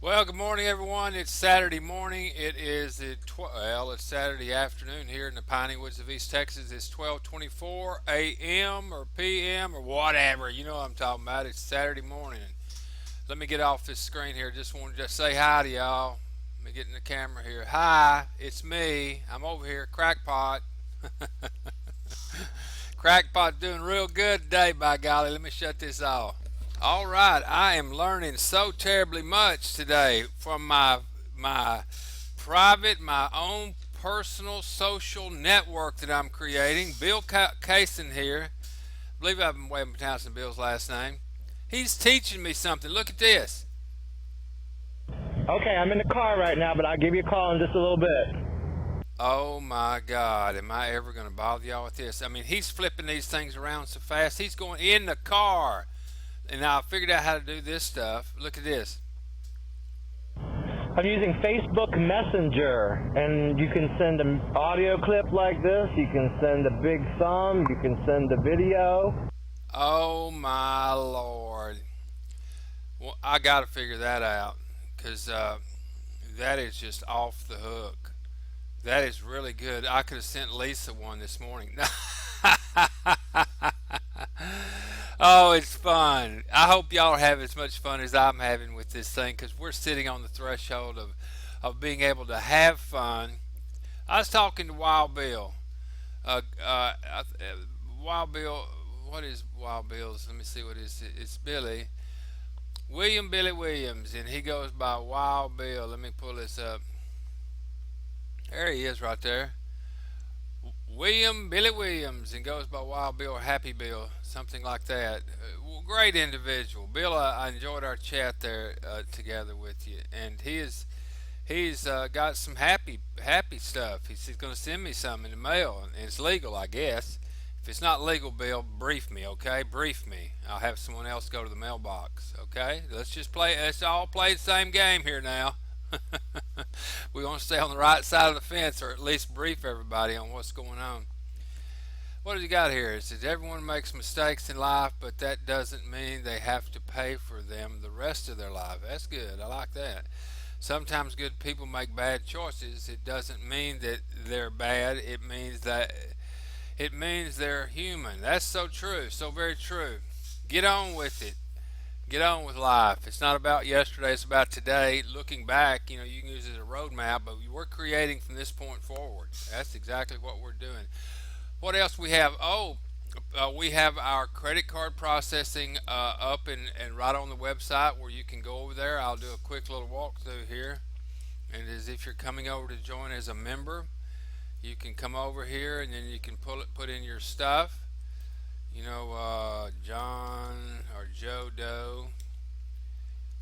Well, good morning, everyone. It's Saturday morning. It's Saturday afternoon here in the Piney Woods of East Texas. It's 12:24 a.m. or p.m. or whatever. You know what I'm talking about. It's Saturday morning. Let me get off this screen here. Just wanted to say hi to y'all. Let me get in the camera here. Hi, it's me. I'm over here, Crackpot. Crackpot doing real good today, by golly. Let me shut this off. All right, I am learning so terribly much today from my private, my own personal social network that I'm creating. Bill Kaysen here. I believe I've been waving pronouncing Bill's last name. He's teaching me something. Look at this. Okay, I'm in the car right now, but I'll give you a call in just a little bit. Oh my God, am I ever going to bother y'all with this? I mean, he's flipping these things around so fast. He's going in the car. And now I figured out how to do this stuff. Look at this. I'm using Facebook Messenger, and you can send an audio clip like this. You can send a big thumb. You can send a video. Oh my Lord. Well, I got to figure that out because that is just off the hook. That is really good. I could have sent Lisa one this morning. Oh, it's fun. I hope y'all have as much fun as I'm having with this thing because we're sitting on the threshold of being able to have fun. I was talking to Wild Bill. Wild Bill, what is Wild Bill's? Let me see what it is. It's Billy. William Billy Williams, and he goes by Wild Bill. Let me pull this up. There he is right there. William Billy Williams, and goes by Wild Bill or Happy Bill, something like that. Great individual. Bill, I enjoyed our chat there together with you, and he's got some happy stuff. He's going to send me some in the mail, and it's legal, I guess. If it's not legal, Bill, brief me, okay? Brief me. I'll have someone else go to the mailbox, okay? Let's just play. Let's all play the same game here now. We want to stay on the right side of the fence, or at least brief everybody on what's going on. What have you got here? It says everyone makes mistakes in life, but that doesn't mean they have to pay for them the rest of their life. That's good. I like that. Sometimes good people make bad choices. It doesn't mean that they're bad. It means they're human. That's so true. So very true. Get on with it. Get on with life. It's not about yesterday, it's about today. Looking back, you can use it as a roadmap, but we're creating from this point forward. That's exactly what we're doing. What else we have? Oh, we have our credit card processing up and right on the website where you can go over there. I'll do a quick little walkthrough here. And as if you're coming over to join as a member, you can come over here and then you can put in your stuff. John or Joe Doe.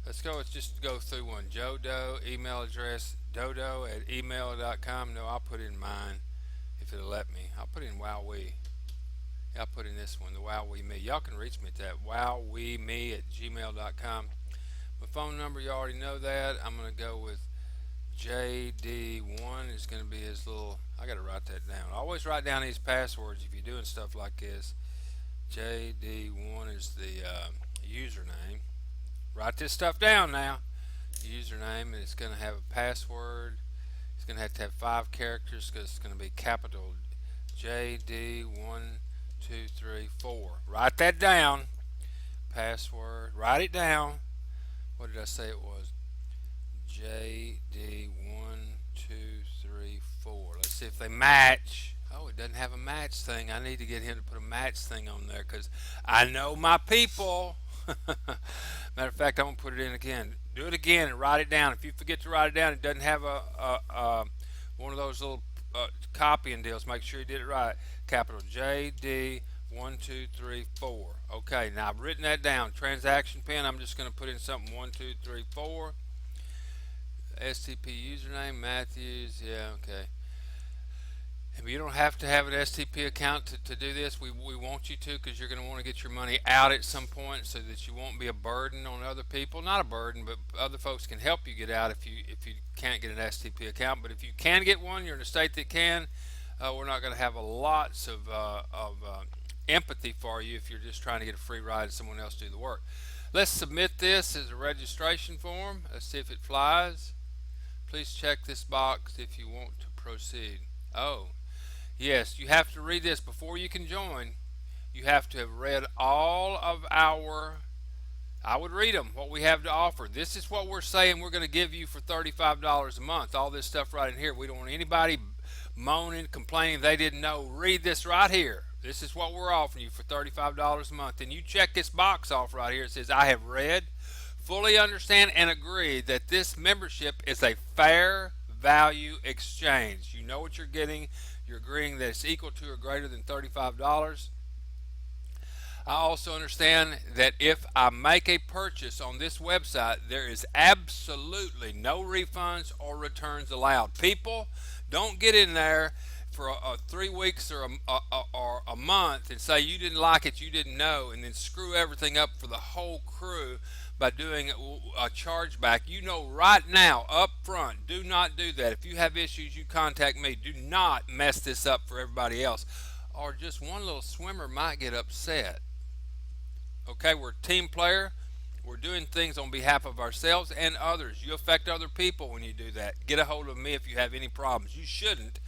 Let's go. Let's just go through one. Joe Doe, email address dodo@email.com. No, I'll put in mine if it'll let me. I'll put in wowwee. I'll put in this one, the wowwee me. Y'all can reach me at that wowweeme@gmail.com. My phone number, you already know that. I'm going to go with JD1 is going to be his little. I got to write that down. Always write down these passwords if you're doing stuff like this. JD1 is the username. Write this stuff down now. Username, and it's going to have a password. It's going to have 5 characters because it's going to be capital JD1234. Write that down. Password. Write it down. What did I say it was? JD1234. Let's see if they match. Oh, it doesn't have a match thing. I need to get him to put a match thing on there because I know my people. Matter of fact, I'm gonna put it in again. Do it again and write it down. If you forget to write it down, it doesn't have a one of those little copying deals. Make sure you did it right. Capital JD1234. Okay, now I've written that down. Transaction pin. I'm just gonna put in something 1234. STP username Matthews. Yeah, okay. You don't have to have an STP account to do this. We want you to because you're going to want to get your money out at some point so that you won't be a burden on other people. Not a burden, but other folks can help you get out if you can't get an STP account. But if you can get one, you're in a state that can. We're not going to have a lots of empathy for you if you're just trying to get a free ride and someone else do the work. Let's submit this as a registration form. Let's see if it flies. Please check this box if you want to proceed. Oh, yes, you have to read this before you can join. You have to have read all of our, I would read them, what we have to offer. This is what we're saying we're going to give you for $35 a month. All this stuff right in here. We don't want anybody moaning, complaining they didn't know. Read this right here. This is what we're offering you for $35 a month. And you check this box off right here. It says, I have read, fully understand, and agree that this membership is a fair value exchange. You know what you're getting. You're agreeing that it's equal to or greater than $35. I also understand that if I make a purchase on this website, there is absolutely no refunds or returns allowed. People, don't get in there for 3 weeks or a month and say you didn't like it, you didn't know, and then screw everything up for the whole crew by doing a chargeback. You know right now, up front, do not do that. If you have issues, you contact me. Do not mess this up for everybody else, or just one little swimmer might get upset. Okay, we're a team player. We're doing things on behalf of ourselves and others. You affect other people when you do that. Get a hold of me if you have any problems. You shouldn't,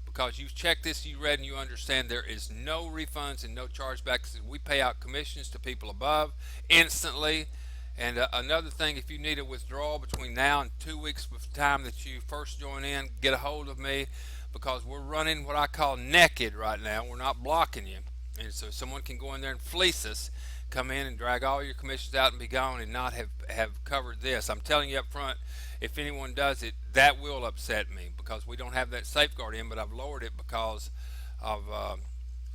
because you've checked this, you read, and you understand there is no refunds and no chargebacks. We pay out commissions to people above instantly. And another thing, if you need a withdrawal between now and 2 weeks of time that you first join in, get a hold of me, because we're running what I call naked right now. We're not blocking you. And so someone can go in there and fleece us, come in and drag all your commissions out and be gone and not have covered this. I'm telling you up front, if anyone does it, that will upset me, because we don't have that safeguard in, but I've lowered it because of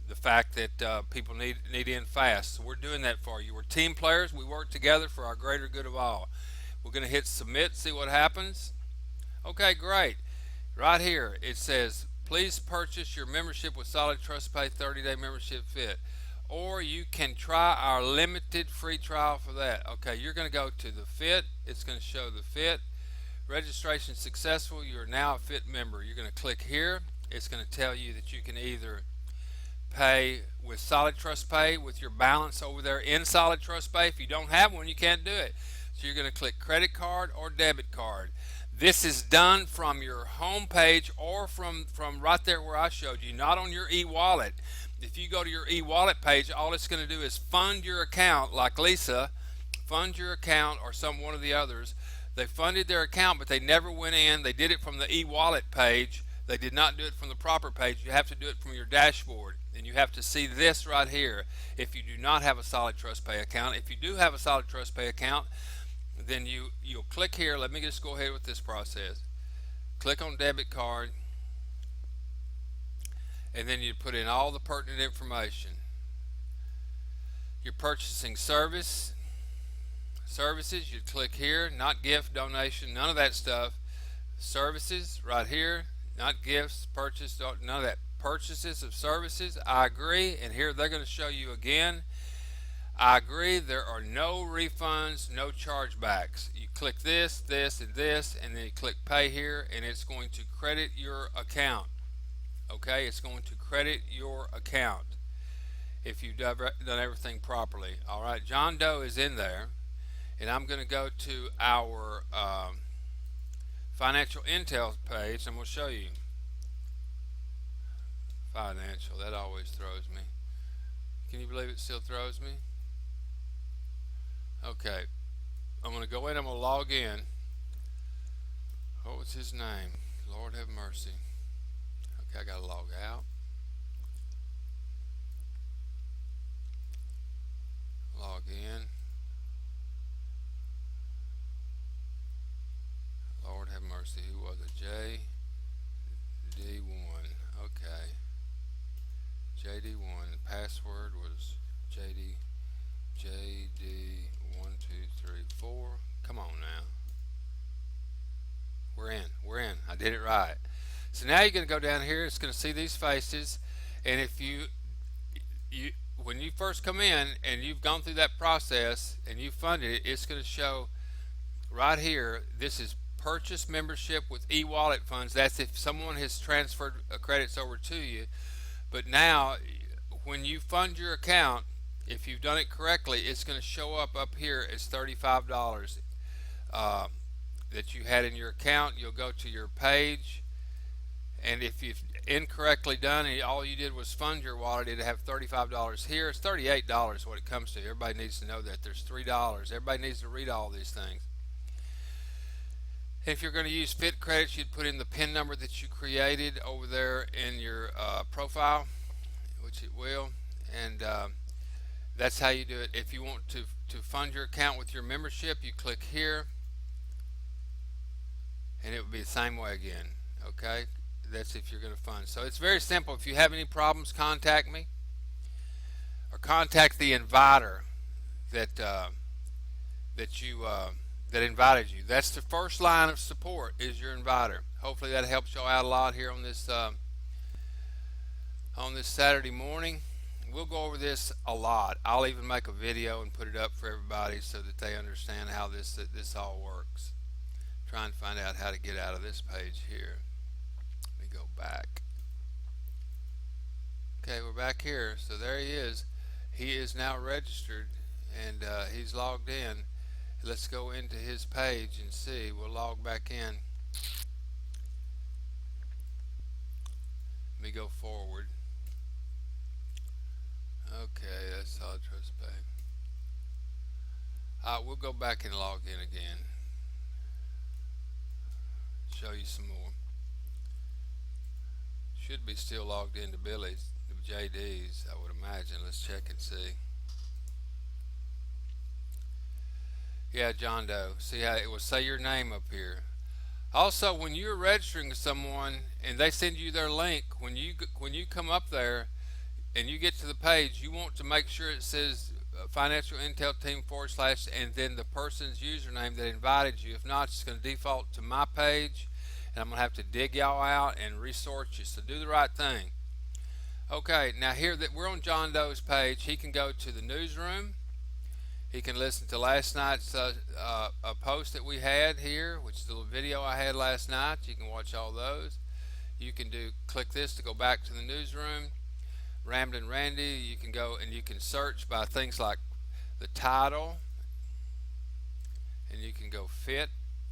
the fact that people need in fast. So we're doing that for you. We're team players. We work together for our greater good of all. We're going to hit submit, see what happens. Okay, great. Right here it says, please purchase your membership with Solid Trust Pay 30-day membership fit. Or you can try our limited free trial for that. Okay, you're going to go to the fit. It's going to show the fit. Registration successful. You're now a fit member. You're going to click here. It's going to tell you that you can either pay with Solid Trust Pay with your balance over there in Solid Trust Pay. If you don't have one, you can't do it. So you're going to click credit card or debit card. This is done from your home page or from right there where I showed you, not on your e-wallet. If you go to your e-wallet page, all it's going to do is fund your account, like Lisa, fund your account, or one of the others. They funded their account, but they never went in. They did it from the e-wallet page. They did not do it from the proper page. You have to do it from your dashboard, and you have to see this right here if you do not have a Solid Trust Pay account. If you do have a Solid Trust Pay account, then you'll click here. Let me just go ahead with this process. Click on debit card, and then you put in all the pertinent information. You're purchasing services. You click here, not gift, donation, none of that stuff. Services right here, not gifts, purchase, none of that. Purchases of services, I agree, and here they're going to show you again. I agree, there are no refunds, no chargebacks. You click this, this, and this, and then you click pay here, and it's going to credit your account. Okay, it's going to credit your account if you've done everything properly. All right, John Doe is in there, and I'm going to go to our financial intel page, and we'll show you. Financial, that always throws me. Can you believe it still throws me? Okay, I'm going to go in, I'm going to log in. What was his name? Lord have mercy. Okay, I got to log out. Log in. Lord have mercy. Who was it? JD1. Okay. JD1. Password was JD1234. Come on now. We're in. I did it right. So now you're going to go down here. It's going to see these faces, and if you when you first come in and you've gone through that process and you funded it, it's going to show right here. This is purchase membership with e-wallet funds. That's if someone has transferred credits over to you. But now, when you fund your account, If you've done it correctly, it's going to show up here as $35 uh, that you had in your account. You'll go to your page, and if you've incorrectly done it, all you did was fund your wallet, it'd have $35 here. It's $38 what it comes to. Everybody needs to know that there's $3. Everybody needs to read all these things. If you're going to use Fit Credits, you'd put in the PIN number that you created over there in your profile, which it will, and that's how you do it. If you want to fund your account with your membership, you click here, and it would be the same way again. Okay, that's if you're going to fund. So it's very simple. If you have any problems, contact me or contact the inviter that that invited you. That's the first line of support, is your inviter. Hopefully that helps y'all out a lot here on this Saturday morning. We'll go over this a lot. I'll even make a video and put it up for everybody so that they understand how this all works. Trying to find out how to get out of this page here. Let me go back. Okay, we're back here. So there he is. He is now registered, and he's logged in. Let's go into his page and see. We'll log back in. Let me go forward. Okay, that's Solid Trust Pay. We'll go back and log in again. Show you some more. Should be still logged into Billy's, the JD's, I would imagine. Let's check and see. Yeah, John Doe. See how it will say your name up here. Also, when you're registering with someone and they send you their link, when you come up there and you get to the page, you want to make sure it says Financial Intel Team / and then the person's username that invited you. If not, it's going to default to my page, and I'm going to have to dig y'all out and resort you. So do the right thing. Okay, now here that we're on John Doe's page, he can go to the newsroom. He can listen to last night's a post that we had here, which is the video I had last night. You can watch all those. You can click this to go back to the newsroom. Ramblin' Randy, you can go and you can search by things like the title, and you can go FIT,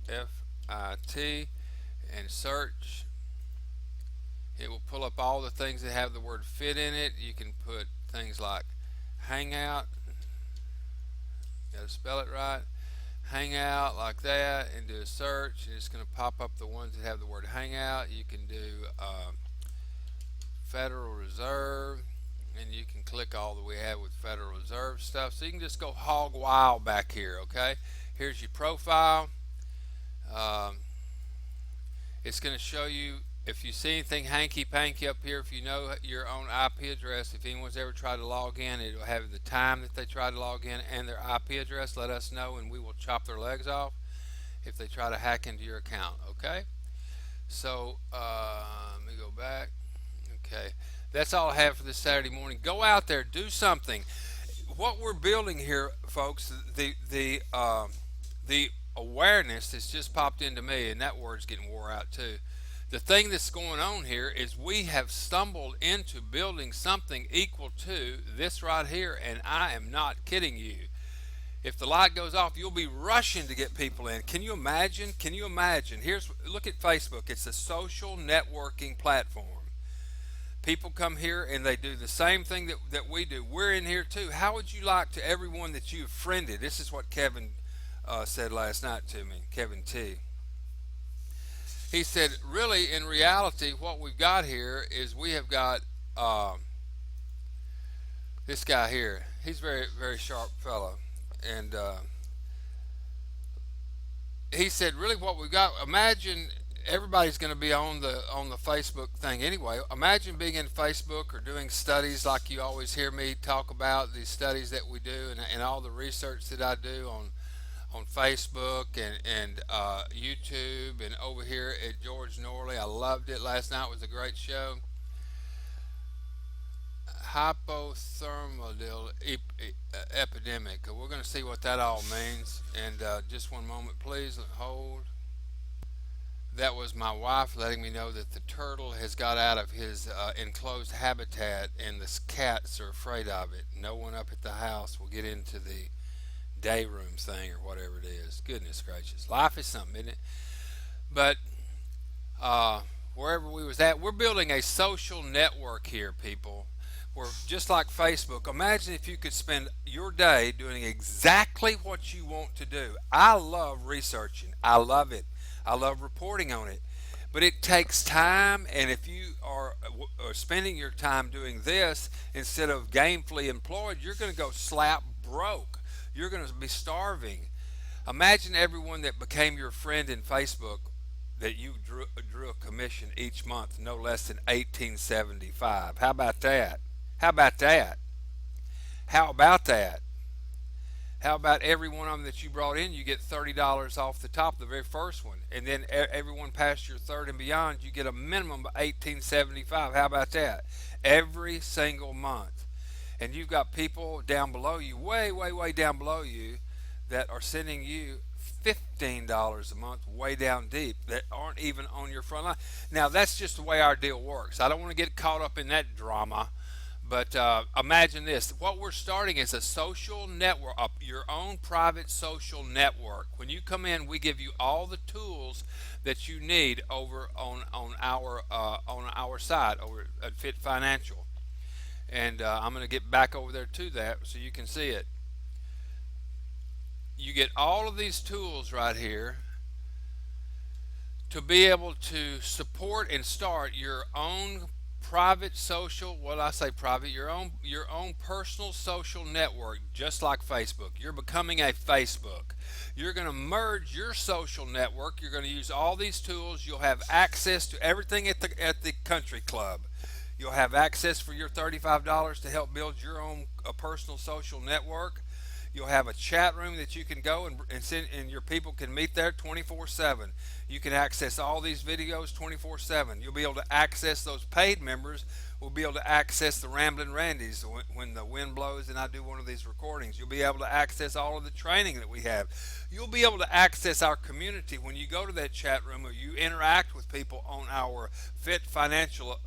F-I-T, and search. It will pull up all the things that have the word FIT in it. You can put things like Hangout. Got to spell it right. Hangout like that, and do a search, and it's going to pop up the ones that have the word Hangout. You can do Federal Reserve, and you can click all that we have with Federal Reserve stuff. So you can just go hog wild back here. Okay, here's your profile. It's going to show you if you see anything hanky panky up here. If you know your own IP address, if anyone's ever tried to log in, it will have the time that they tried to log in and their IP address. Let us know, and we will chop their legs off if they try to hack into your account. Okay, so let me go back. Okay, that's all I have for this Saturday morning. Go out there, do something. What we're building here, folks, the awareness that's just popped into me, and that word's getting wore out too. The thing that's going on here is we have stumbled into building something equal to this right here, and I am not kidding you. If the light goes off, you'll be rushing to get people in. Can you imagine? Can you imagine? Look at Facebook. It's a social networking platform. People come here and they do the same thing that we do. We're in here too. How would you like to everyone that you've friended? This is what Kevin said last night to me, Kevin T. He said, really, in reality, what we've got here is we have got this guy here. He's a very, very sharp fellow. And he said, really what we've got, imagine everybody's going to be on the Facebook thing anyway. Imagine being in Facebook or doing studies like you always hear me talk about, these studies that we do and all the research that I do on Facebook and YouTube and over here at George Norley. I loved it. Last night was a great show. Hypothermal epidemic. We're going to see what that all means. And just one moment, please. Hold. that was my wife letting me know that the turtle has got out of his enclosed habitat and the cats are afraid of it. No one up at the house will get into the day room thing or whatever it is. Goodness gracious. Life is something, isn't it? But uh, wherever we was at, we're building a social network here, people. We're just like Facebook. Imagine if you could spend your day doing exactly what you want to do. I love researching. I love it. I love reporting on it. But it takes time, and if you are spending your time doing this instead of gainfully employed, you're going to go slap broke. You're going to be starving. Imagine everyone that became your friend in Facebook that you drew a commission each month, no less than 1875. How about that? How about that? How about that? How about every one of them that you brought in, you get $30 off the top, the very first one, and then everyone past your third and beyond, you get a minimum of 1875. How about that? Every single month, and you've got people down below you, way, way, way down below you, that are sending you $15 a month, way down deep, that aren't even on your front line. Now that's just the way our deal works. I don't want to get caught up in that drama. But imagine this. What we're starting is a social network, your own private social network. When you come in, we give you all the tools that you need over on our side, over at Fit Financial. And I'm going to get back over there to that so you can see it. You get all of these tools right here to be able to support and start your own private social, what I say private, your own personal social network, just like Facebook. You're becoming a Facebook. You're going to merge your social network. You're going to use all these tools. You'll have access to everything at the country club. You'll have access for your $35 to help build your own personal social network. You'll have a chat room that you can go and your people can meet there 24/7. You can access all these videos 24/7. You'll be able to access those paid members. We'll be able to access the Ramblin' Randys when the wind blows and I do one of these recordings. You'll be able to access all of the training that we have. You'll be able to access our community when you go to that chat room or you interact with people on our Fit Financial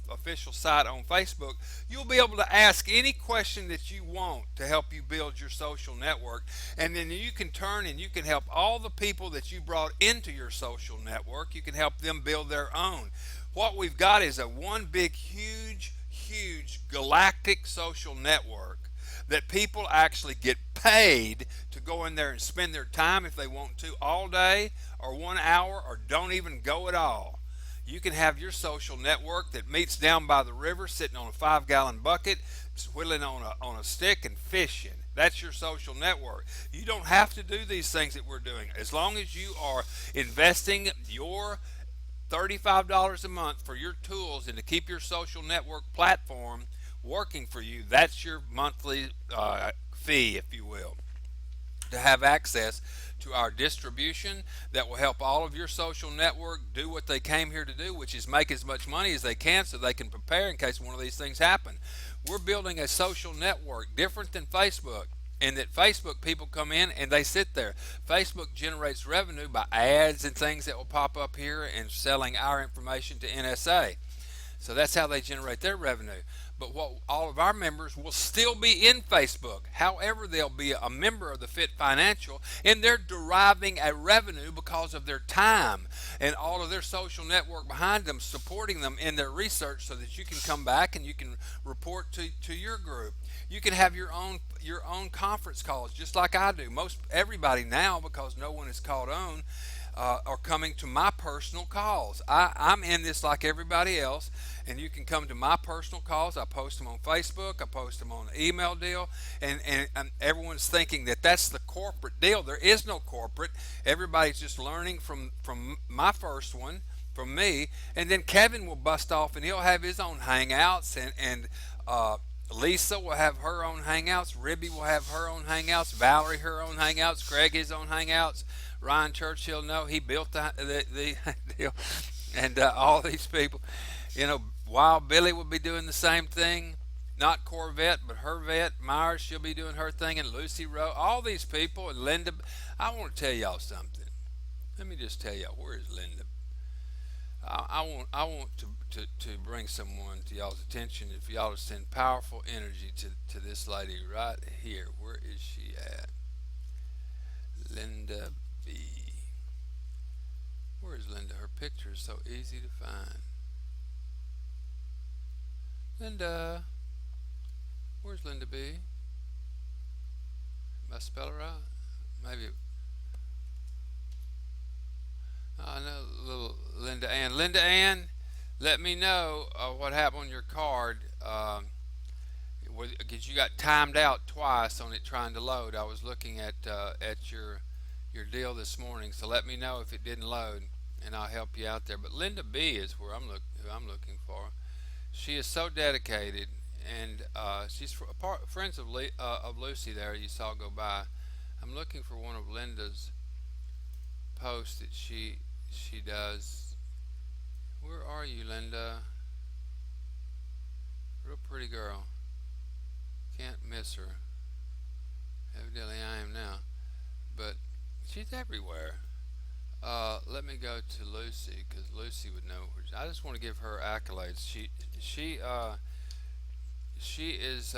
official site on Facebook. You'll be able to ask any question that you want to help you build your social network, and then you can turn and you can help all the people that you brought into your social network. You can help them build their own. What we've got is a one big, huge galactic social network that people actually get paid to go in there and spend their time if they want to all day or 1 hour or don't even go at all. You can have your social network that meets down by the river sitting on a 5-gallon bucket, whittling on a stick and fishing. That's your social network. You don't have to do these things that we're doing. As long as you are investing your $35 a month for your tools and to keep your social network platform working for you, that's your monthly fee, if you will, to have access to our distribution that will help all of your social network do what they came here to do, which is make as much money as they can so they can prepare in case one of these things happen. We're building a social network different than Facebook, in that Facebook people come in and they sit there. Facebook generates revenue by ads and things that will pop up here and selling our information to NSA. So that's how they generate their revenue. But all of our members will still be in Facebook. However, they'll be a member of the Fit Financial, and they're deriving a revenue because of their time and all of their social network behind them, supporting them in their research so that you can come back and you can report to your group. You can have your own conference calls, just like I do. Most everybody now, because no one is called on, are coming to my personal calls. I'm in this like everybody else, and you can come to my personal calls. I post them on Facebook. I post them on the email deal, and everyone's thinking that that's the corporate deal. There is no corporate. Everybody's just learning from my first one, from me, and then Kevin will bust off and he'll have his own hangouts, and Lisa will have her own hangouts. Ribby will have her own hangouts. Valerie her own hangouts. Craig his own hangouts. Ryan Churchill, no, he built the deal, and all these people, Wild Billy will be doing the same thing. Not Corvette, but her vet. Myers, she'll be doing her thing, and Lucy Rowe. All these people, and Linda. I want to tell y'all something. Let me just tell y'all, where is Linda? I want to bring someone to y'all's attention. If y'all to send powerful energy to this lady right here. Where is she at? Linda B. Where is Linda? Her picture is so easy to find. Linda. Where's Linda B? Did I spell her right? Maybe. I know little Linda Ann. Linda Ann, let me know what happened on your card. Because you got timed out twice on it trying to load. I was looking at your deal this morning, so let me know if it didn't load, and I'll help you out there. But Linda B is who I'm looking for. She is so dedicated, and she's friends of Lucy there. You saw go by. I'm looking for one of Linda's posts that she does. Where are you, Linda? Real pretty girl. Can't miss her. Evidently I am now. But she's everywhere. Let me go to Lucy because Lucy would know. I just want to give her accolades. She is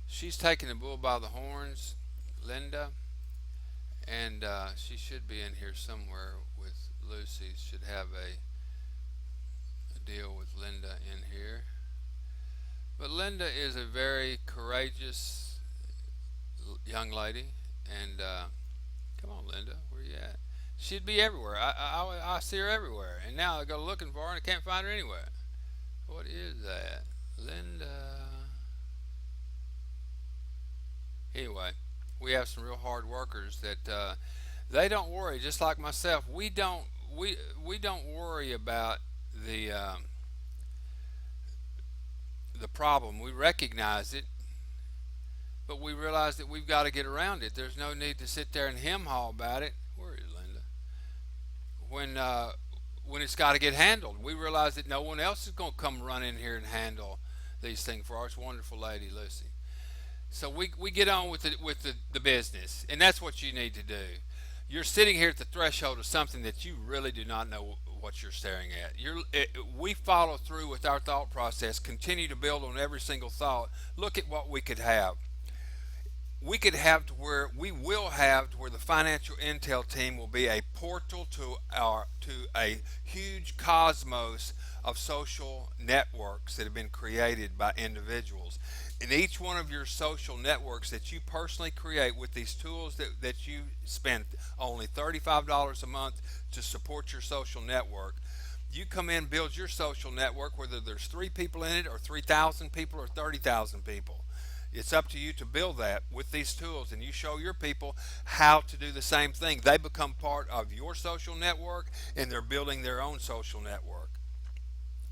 she's taking the bull by the horns, Linda, and she should be in here somewhere with Lucy. Should have a deal with Linda in here. But Linda is a very courageous young lady, and come on, Linda, where you at? She'd be everywhere. I see her everywhere, and now I go looking for her and I can't find her anywhere. What is that, Linda? Anyway, we have some real hard workers that they don't worry. Just like myself, we don't worry about the um, the problem. We recognize it, but we realize that we've got to get around it. There's no need to sit there and hem haw about it. Where is Linda? When it's got to get handled, we realize that no one else is going to come run in here and handle these things for us. Wonderful lady, Lucy. So we get on with the business, and that's what you need to do. You're sitting here at the threshold of something that you really do not know what you're staring at. We follow through with our thought process, continue to build on every single thought. Look at what we could have. We could have to where we will have to where the financial intel team will be a portal to a huge cosmos of social networks that have been created by individuals. In each one of your social networks that you personally create with these tools that you spend only $35 a month to support your social network, you come in, build your social network, whether there's 3 people in it or 3,000 people or 30,000 people. It's up to you to build that with these tools, and you show your people how to do the same thing. They become part of your social network, and they're building their own social network.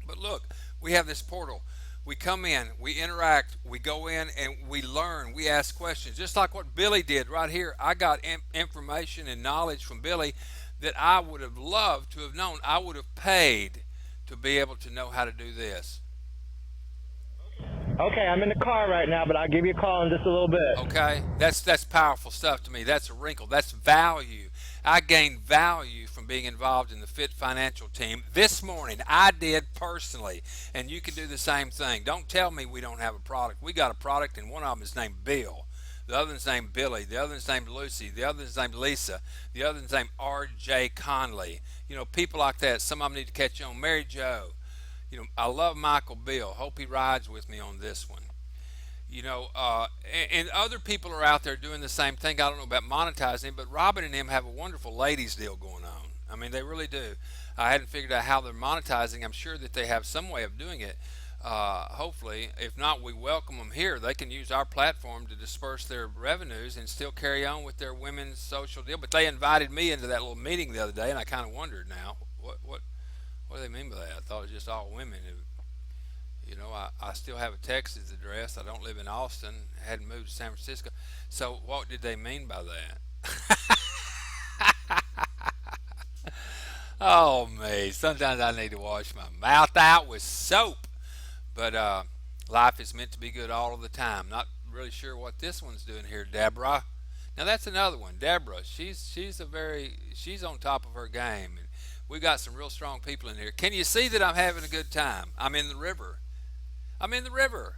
But look, we have this portal. We come in, we interact, we go in, and we learn, we ask questions. Just like what Billy did right here. I got information and knowledge from Billy that I would have loved to have known. I would have paid to be able to know how to do this. Okay, I'm in the car right now, but I'll give you a call in just a little bit. Okay, that's powerful stuff to me. That's a wrinkle. That's value. I gained value from being involved in the Fit Financial team this morning. I did personally, and you can do the same thing. Don't tell me we don't have a product. We got a product, and one of them is named Bill. The other one's named Billy. The other one's named Lucy. The other one's named Lisa. The other one's named R.J. Conley. You know, people like that. Some of them need to catch on. Mary Jo. You know, I love Michael Bill. Hope he rides with me on this one. You know, and other people are out there doing the same thing. I don't know about monetizing, but Robin and him have a wonderful ladies deal going on. I mean, they really do. I hadn't figured out how they're monetizing. I'm sure that they have some way of doing it. Hopefully, if not, we welcome them here. They can use our platform to disperse their revenues and still carry on with their women's social deal. But they invited me into that little meeting the other day, and I kind of wondered now what do they mean by that? I thought it was just all women who. You know, I still have a Texas address. I don't live in Austin. I hadn't moved to San Francisco. So what did they mean by that? Oh, me. Sometimes I need to wash my mouth out with soap. But life is meant to be good all of the time. Not really sure what this one's doing here, Deborah. Now that's another one, Deborah. She's on top of her game, and we got some real strong people in here. Can you see that I'm having a good time? I'm in the river. I'm in the river.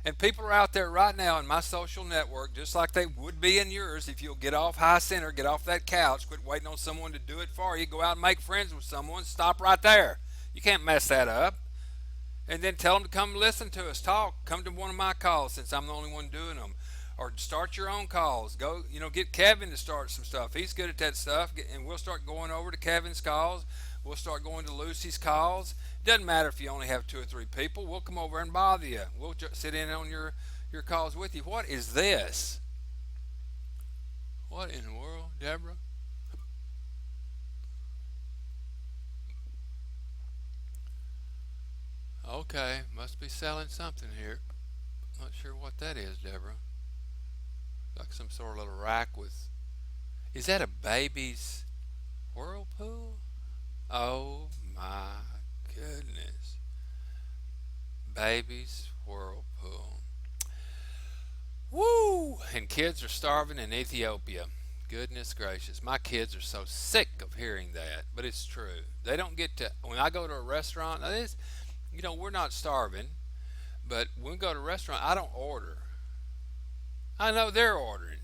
And people are out there right now in my social network, just like they would be in yours if you'll get off high center, get off that couch, quit waiting on someone to do it for you, go out and make friends with someone, stop right there. You can't mess that up. And then tell them to come listen to us talk. Come to one of my calls since I'm the only one doing them. Or start your own calls. Go, get Kevin to start some stuff. He's good at that stuff. And we'll start going over to Kevin's calls. We'll start going to Lucy's calls. It doesn't matter if you only have 2 or 3 people. We'll come over and bother you. We'll sit in on your calls with you. What is this? What in the world, Deborah? Okay, must be selling something here. Not sure what that is, Deborah. Like some sort of little rack with. Is that a baby's whirlpool? Oh my goodness. Baby's whirlpool. Woo! And kids are starving in Ethiopia. Goodness gracious. My kids are so sick of hearing that, but it's true. They don't get to. When I go to a restaurant, now this, we're not starving, but when we go to a restaurant, I don't order. I know they're ordering.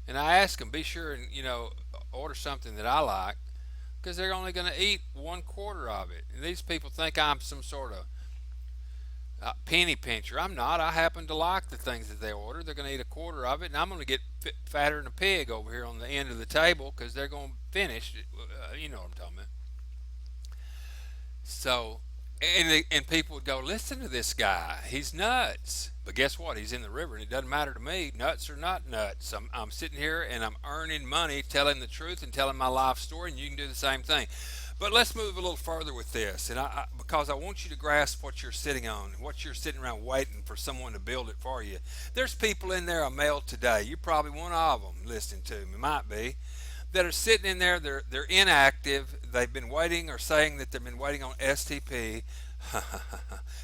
And I ask them, be sure and, order something that I like because they're only going to eat 1/4 of it. And these people think I'm some sort of penny pincher. I'm not. I happen to like the things that they order. They're going to eat 1/4 of it, and I'm going to get fatter than a pig over here on the end of the table because they're going to finish. You know what I'm talking about. So, and people would go, listen to this guy. He's nuts. But guess what? He's in the river, and it doesn't matter to me, nuts or not nuts. I'm sitting here, and I'm earning money, telling the truth and telling my life story, and you can do the same thing. But let's move a little further with this, and because I want you to grasp what you're sitting on, what you're sitting around waiting for someone to build it for you. There's people in there, a male today, you're probably one of them listening to me, might be, that are sitting in there, they're inactive, they've been waiting or saying that they've been waiting on STP.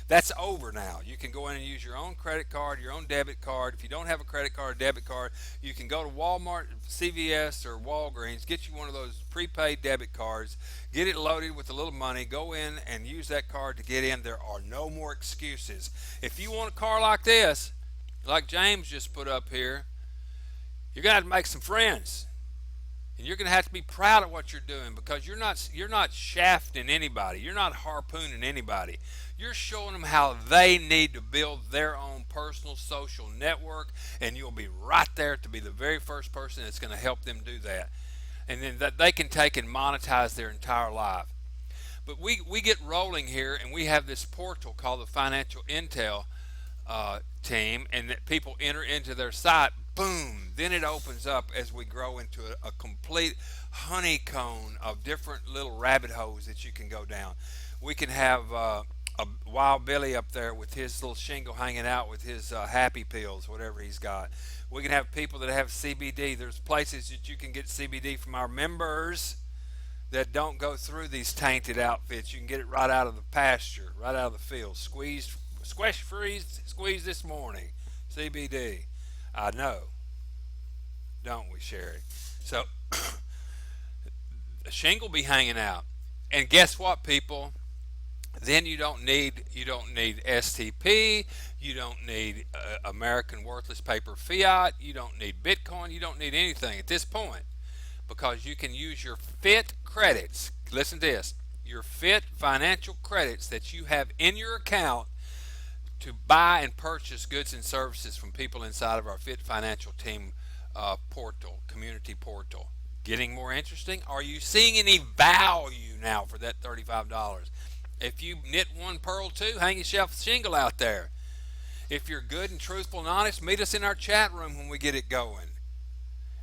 That's over now. You can go in and use your own credit card, your own debit card. If you don't have a credit card or debit card, you can go to Walmart, CVS, or Walgreens, get you one of those prepaid debit cards, get it loaded with a little money, go in and use that card to get in. There are no more excuses. If you want a car like this, like James just put up here, you're going to have to make some friends. And you're going to have to be proud of what you're doing because you're not shafting anybody. You're not harpooning anybody. You're showing them how they need to build their own personal social network, and you'll be right there to be the very first person that's going to help them do that. And then that they can take and monetize their entire life. But we get rolling here, and we have this portal called the Financial Intel team, and that people enter into their site. Boom, then it opens up as we grow into a complete honeycomb of different little rabbit holes that you can go down. We can have a Wild Billy up there with his little shingle hanging out with his happy pills, whatever he's got. We can have people that have CBD. There's places that you can get CBD from our members that don't go through these tainted outfits. You can get it right out of the pasture, right out of the field. Squeeze, squeeze this morning. CBD. I know, don't we, Sherry? So the shingle be hanging out, and guess what, people? Then you don't need STP, you don't need American worthless paper fiat, you don't need Bitcoin, you don't need anything at this point because you can use your FIT credits. Listen to this: your FIT financial credits that you have in your account to buy and purchase goods and services from people inside of our Fit Financial Team portal, community portal. Getting more interesting? Are you seeing any value now for that $35? If you knit one pearl too, hang yourself a shingle out there. If you're good and truthful and honest, meet us in our chat room when we get it going.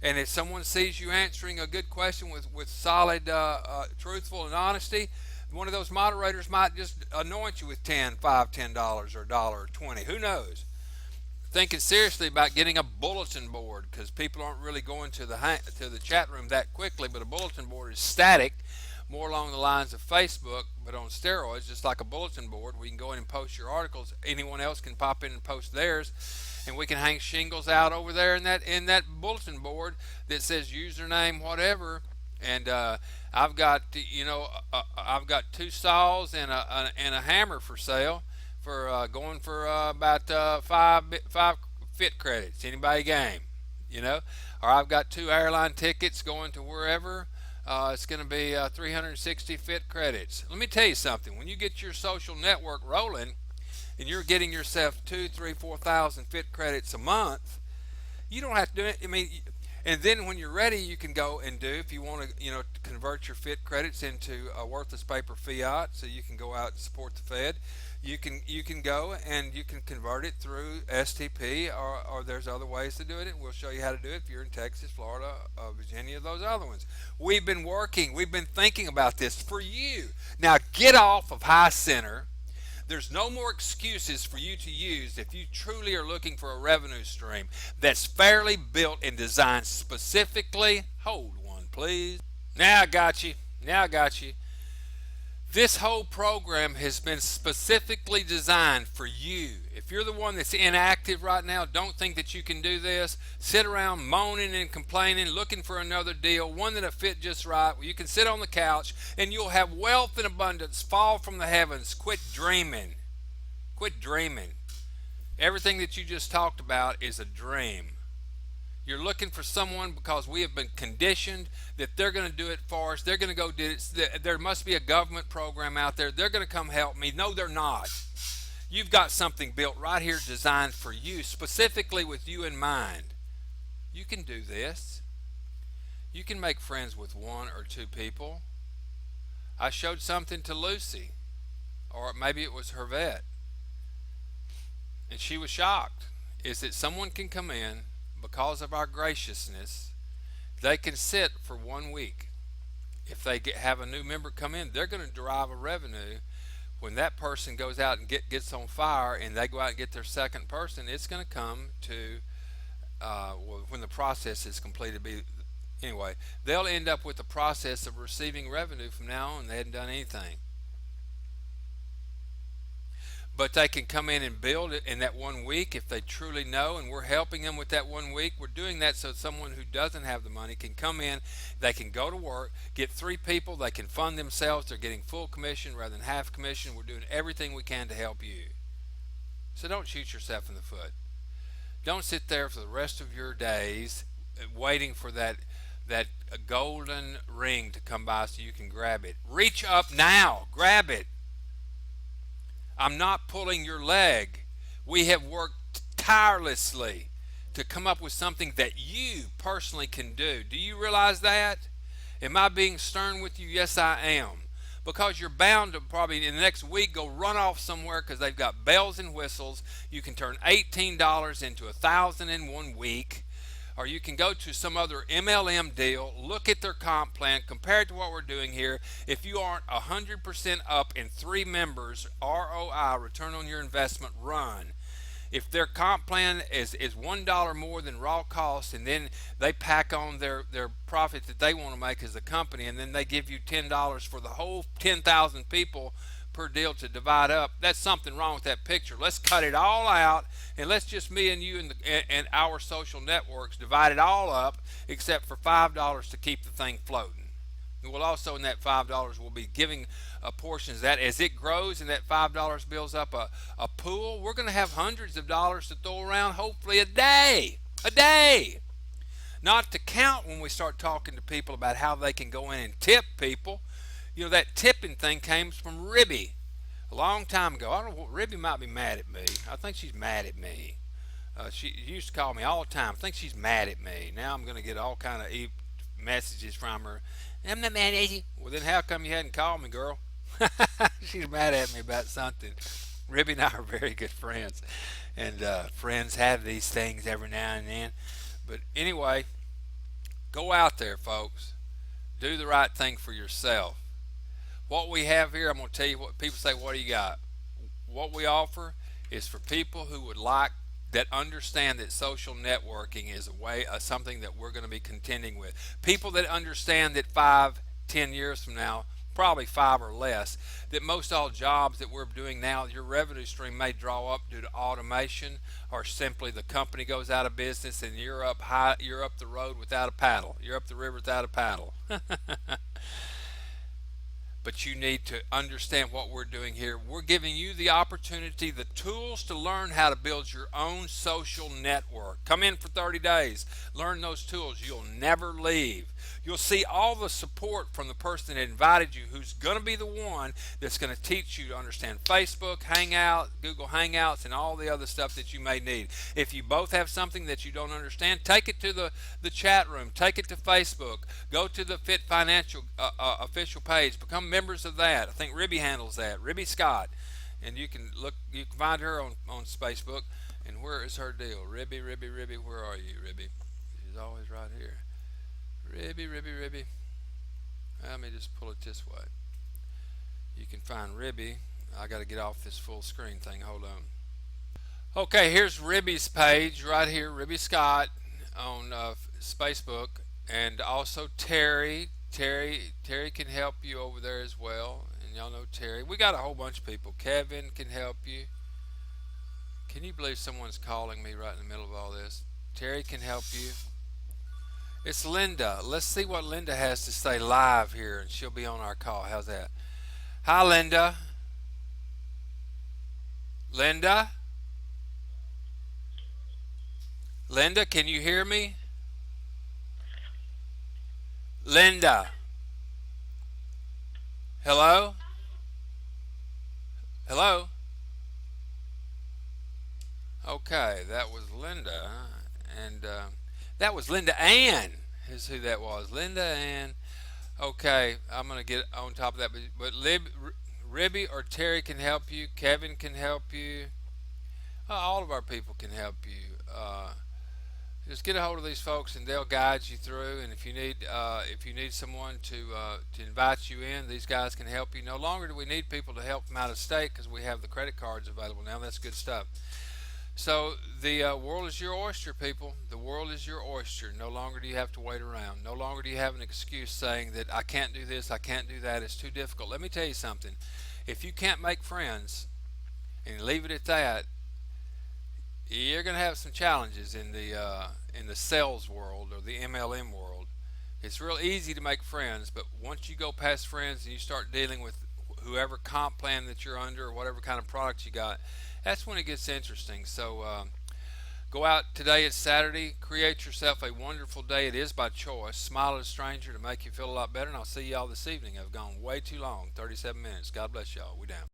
And if someone sees you answering a good question with solid, truthful and honesty, one of those moderators might just anoint you with $10 or $1 or $20. Who knows? Thinking seriously about getting a bulletin board because people aren't really going to the chat room that quickly. But a bulletin board is static, more along the lines of Facebook, but on steroids, just like a bulletin board. We can go in and post your articles. Anyone else can pop in and post theirs, and we can hang shingles out over there in that bulletin board that says username whatever. And I've got I've got two saws and a hammer for sale for going for about five fit credits. Anybody game? Or I've got two airline tickets going to wherever. It's going to be 360 fit credits. Let me tell you something. When you get your social network rolling, and you're getting yourself 2, 3, 4,000 fit credits a month, you don't have to do it. I mean, and then when you're ready, you can go and do, if you want to, convert your fit credits into a worthless paper fiat, so you can go out and support the Fed. You can go and you can convert it through STP, or there's other ways to do it. And we'll show you how to do it if you're in Texas, Florida, Virginia, those other ones. We've been thinking about this for you. Now get off of High Center. There's no more excuses for you to use if you truly are looking for a revenue stream that's fairly built and designed specifically. Hold one, please. Now I got you. This whole program has been specifically designed for you. If you're the one that's inactive right now, don't think that you can do this. Sit around moaning and complaining, looking for another deal, one that'll fit just right, where you can sit on the couch and you'll have wealth and abundance fall from the heavens. Quit dreaming. Everything that you just talked about is a dream. You're looking for someone because we have been conditioned that they're going to do it for us. They're going to go do it. There must be a government program out there. They're going to come help me. No, they're not. You've got something built right here designed for you, specifically with you in mind. You can do this. You can make friends with one or two people. I showed something to Lucy, or maybe it was Hervette, and she was shocked. Is that someone can come in, because of our graciousness, they can sit for 1 week. If they have a new member come in, they're going to derive a revenue. When that person goes out and gets on fire, and they go out and get their second person, it's going to come to when the process is completed. Anyway, they'll end up with the process of receiving revenue from now on. They hadn't done anything. But they can come in and build it in that 1 week if they truly know, and we're helping them with that 1 week. We're doing that so someone who doesn't have the money can come in, they can go to work, get 3 people, they can fund themselves, they're getting full commission rather than half commission. We're doing everything we can to help you. So don't shoot yourself in the foot. Don't sit there for the rest of your days waiting for that golden ring to come by so you can grab it. Reach up now, grab it. I'm not pulling your leg. We have worked tirelessly to come up with something that you personally can do. Do you realize that? Am I being stern with you? Yes, I am. Because you're bound to probably in the next week go run off somewhere because they've got bells and whistles. You can turn $18 into $1,000 in 1 week. Or you can go to some other MLM deal, look at their comp plan, compare it to what we're doing here. If you aren't 100% up in 3 members, ROI, return on your investment, run. If their comp plan is $1 more than raw cost, and then they pack on their profit that they want to make as a company, and then they give you $10 for the whole 10,000 people per deal to divide up, that's something wrong with that picture. Let's cut it all out, and let's just me and you and our social networks divide it all up except for $5 to keep the thing floating. And we'll also, in that $5, we'll be giving portions of that as it grows, and that $5 builds up a pool. We're going to have hundreds of dollars to throw around, hopefully a day. Not to count when we start talking to people about how they can go in and tip people. You know, that tipping thing came from Ribby a long time ago. I don't know, Ribby might be mad at me. I think she's mad at me. She used to call me all the time. I think she's mad at me. Now I'm going to get all kind of messages from her. I'm not mad at you. Well, then how come you hadn't called me, girl? She's mad at me about something. Ribby and I are very good friends. And friends have these things every now and then. But anyway, go out there, folks. Do the right thing for yourself. What we have here, I'm going to tell you what people say, what do you got? What we offer is for people who would like, that understand that social networking is something that we're going to be contending with. People that understand that 5-10 years from now, probably 5 or less. That most all jobs that we're doing now, your revenue stream may draw up due to automation, or simply the company goes out of business and you're up high, you're up the road without a paddle, you're up the river without a paddle. But you need to understand what we're doing here. We're giving you the opportunity, the tools to learn how to build your own social network. Come in for 30 days, learn those tools. You'll never leave. You'll see all the support from the person that invited you, who's going to be the one that's going to teach you to understand Facebook, Hangout, Google Hangouts, and all the other stuff that you may need. If you both have something that you don't understand, take it to the chat room, take it to Facebook, go to the Fit Financial official page, become members of that. I think Ribby handles that, Ribby Scott, and you can find her on Facebook. And where is her deal? Ribby, where are you, Ribby? She's always right here. Ribby. Let me just pull it this way. You can find Ribby. I got to get off this full screen thing. Hold on. Okay, here's Ribby's page right here, Ribby Scott on Facebook, and also Terry. Terry can help you over there as well, and y'all know Terry. We got a whole bunch of people. Kevin can help you. Can you believe someone's calling me right in the middle of all this? Terry can help you. It's Linda. Let's see what Linda has to say live here, and she'll be on our call. How's that? Hi, Linda. Linda? Linda, can you hear me? Linda. Hello? Hello? Okay, that was Linda, and that was Linda Ann is who that was. Linda Ann. Okay, I'm going to get on top of that, but Ribby or Terry can help you. Kevin can help you. All of our people can help you. Just get a hold of these folks, and they'll guide you through. And if you need someone to invite you in, these guys can help you. No longer do we need people to help from out of state, because we have the credit cards available now. That's good stuff. So the world is your oyster, people. The world is your oyster. No longer do you have to wait around. No longer do you have an excuse saying that I can't do this, I can't do that, it's too difficult. Let me tell you something. If you can't make friends and leave it at that, you're going to have some challenges in the sales world or the MLM world. It's real easy to make friends, but once you go past friends and you start dealing with whoever comp plan that you're under or whatever kind of product you got, that's when it gets interesting. So go out today. It's Saturday. Create yourself a wonderful day. It is by choice. Smile at a stranger to make you feel a lot better, and I'll see y'all this evening. I've gone way too long, 37 minutes. God bless y'all. We down.